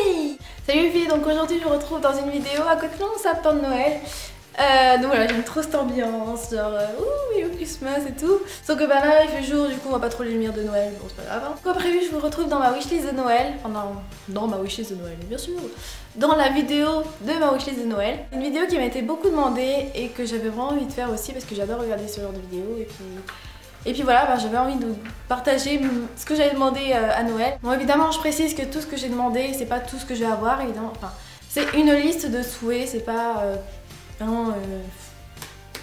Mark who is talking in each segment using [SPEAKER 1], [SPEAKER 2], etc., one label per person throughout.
[SPEAKER 1] Hey! Salut les filles, donc aujourd'hui je vous retrouve dans une vidéo à côté de mon sapin de Noël. Donc voilà, j'aime trop cette ambiance, genre ouh, Merry Christmas et tout. Sauf que bah là il fait jour, du coup on va pas trop les lumières de Noël, bon c'est pas grave. Hein. Comme prévu, je vous retrouve dans ma wishlist de Noël, enfin dans ma wishlist de Noël bien sûr, dans la vidéo de ma wishlist de Noël. Une vidéo qui m'a été beaucoup demandée et que j'avais vraiment envie de faire aussi parce que j'adore regarder ce genre de vidéos et puis voilà, bah, j'avais envie de partager ce que j'avais demandé à Noël. Bon évidemment je précise que tout ce que j'ai demandé c'est pas tout ce que je vais avoir évidemment, enfin c'est une liste de souhaits, c'est pas vraiment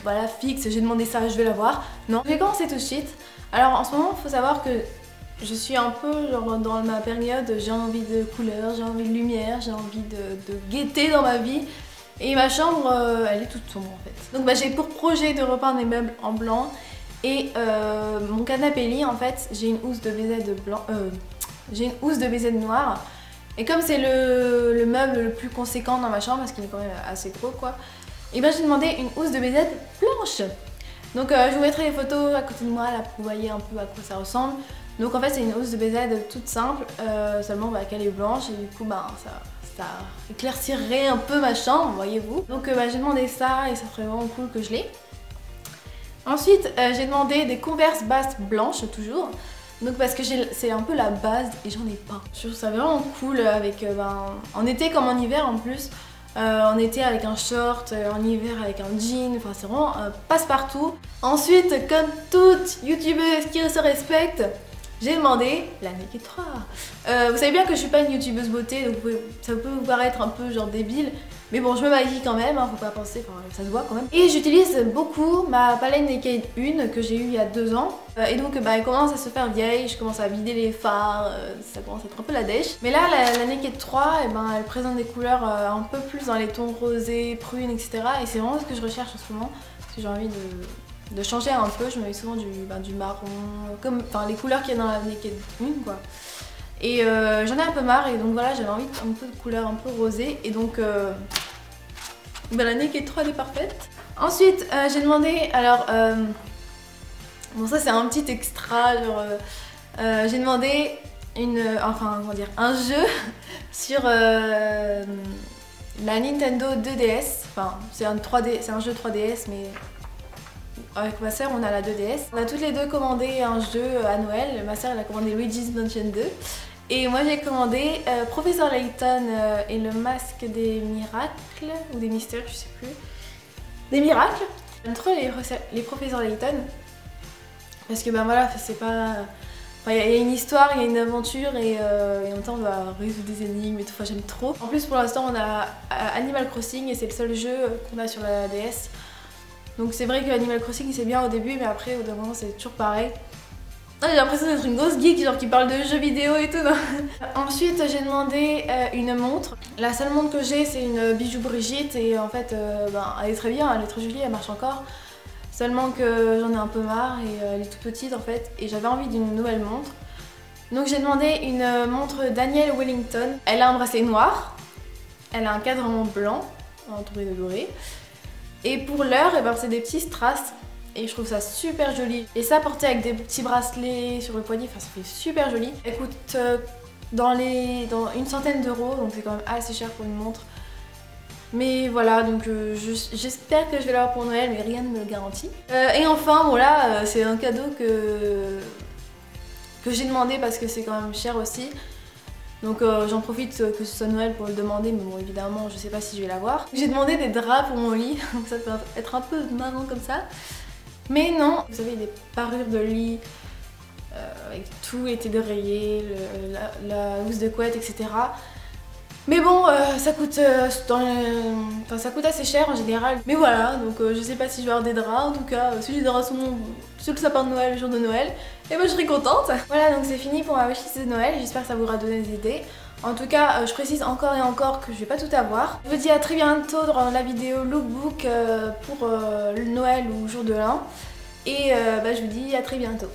[SPEAKER 1] voilà fixe, j'ai demandé ça, je vais l'avoir. Non, je vais commencer tout de suite. Alors en ce moment il faut savoir que je suis un peu genre dans ma période, j'ai envie de couleurs, j'ai envie de lumière, j'ai envie de gaieté dans ma vie. Et ma chambre elle est toute sombre en fait. Donc bah, j'ai pour projet de repeindre mes meubles en blanc. Et mon canapé lit en fait, j'ai une housse de BZ blanc, j'ai une housse de BZ noire. Et comme c'est le meuble le plus conséquent dans ma chambre, parce qu'il est quand même assez gros quoi, et ben j'ai demandé une housse de BZ blanche. Donc je vous mettrai les photos à côté de moi là pour que vous voyez un peu à quoi ça ressemble. Donc en fait c'est une housse de BZ toute simple, seulement bah, qu'elle est blanche et du coup bah, ça éclaircirait un peu ma chambre, voyez-vous. Donc bah, j'ai demandé ça et ça serait vraiment cool que je l'ai. Ensuite, j'ai demandé des Converse basses blanches, toujours. Donc parce que c'est un peu la base et j'en ai pas. Je trouve ça vraiment cool avec, en été comme en hiver en plus. En été avec un short, en hiver avec un jean, enfin c'est vraiment passe-partout. Ensuite, comme toute youtubeuse qui se respecte, j'ai demandé la Naked 3. Vous savez bien que je suis pas une youtubeuse beauté, donc ça peut vous paraître un peu genre débile. Mais bon, je me maquille quand même, hein, faut pas penser, enfin ça se voit quand même. Et j'utilise beaucoup ma palette Naked 1 que j'ai eue il y a 2 ans. Et donc bah, elle commence à se faire vieille, je commence à vider les fards, ça commence à être un peu la dèche. Mais là, la Naked 3, eh ben, elle présente des couleurs un peu plus dans les tons rosés, prunes, etc. Et c'est vraiment ce que je recherche en ce moment, parce que j'ai envie de changer un peu. Je me mets souvent du marron, comme les couleurs qu'il y a dans la Naked 1 quoi. Et j'en ai un peu marre et donc voilà, j'avais envie d'un peu de couleur un peu rosée et donc bah, la Naked 3 elle est parfaite. Ensuite j'ai demandé, alors bon ça c'est un petit extra, genre j'ai demandé un jeu sur la Nintendo 2DS, enfin c'est un 3D, c'est un jeu 3DS mais avec ma soeur on a la 2DS. On a toutes les deux commandé un jeu à Noël, ma soeur elle a commandé Luigi's Mansion 2. Et moi j'ai commandé Professeur Layton et le masque des miracles, ou des mystères, je sais plus. Des miracles. J'aime trop les Professeurs Layton, parce que ben voilà, c'est pas... Enfin, il y a une histoire, il y a une aventure et en même temps on doit résoudre des énigmes et tout, enfin j'aime trop. En plus pour l'instant on a Animal Crossing et c'est le seul jeu qu'on a sur la DS. Donc c'est vrai que Animal Crossing c'est bien au début mais après au bout d'un moment c'est toujours pareil. J'ai l'impression d'être une grosse geek genre qui parle de jeux vidéo et tout. Non. Ensuite j'ai demandé une montre. La seule montre que j'ai c'est une Bijou Brigitte et en fait elle est très bien, elle est très jolie, elle marche encore. Seulement que j'en ai un peu marre et elle est toute petite en fait et j'avais envie d'une nouvelle montre. Donc j'ai demandé une montre Daniel Wellington. Elle a un bracelet noir, elle a un cadran blanc entouré de doré. Et pour l'heure c'est des petits strass. Et je trouve ça super joli. Et ça porté avec des petits bracelets sur le poignet, enfin ça fait super joli. Elle coûte dans une centaine d'euros, donc c'est quand même assez cher pour une montre. Mais voilà, donc j'espère que je vais l'avoir pour Noël, mais rien ne me le garantit. Et enfin, bon là, c'est un cadeau que j'ai demandé parce que c'est quand même cher aussi. Donc j'en profite que ce soit Noël pour le demander, mais bon évidemment je sais pas si je vais l'avoir. J'ai demandé des draps pour mon lit, donc ça peut être un peu marrant comme ça. Mais non, vous savez, des parures de lit avec tout été dérayé, la housse de couette, etc. Mais bon, ça coûte ça coûte assez cher en général. Mais voilà, donc je sais pas si je vais avoir des draps. En tout cas, si j'ai des draps sur le sapin de Noël, le jour de Noël, et ben je serai contente. Voilà, donc c'est fini pour ma wishlist de Noël. J'espère que ça vous aura donné des idées. En tout cas, je précise encore et encore que je vais pas tout avoir. Je vous dis à très bientôt dans la vidéo lookbook pour le Noël ou jour de l'an. Et je vous dis à très bientôt.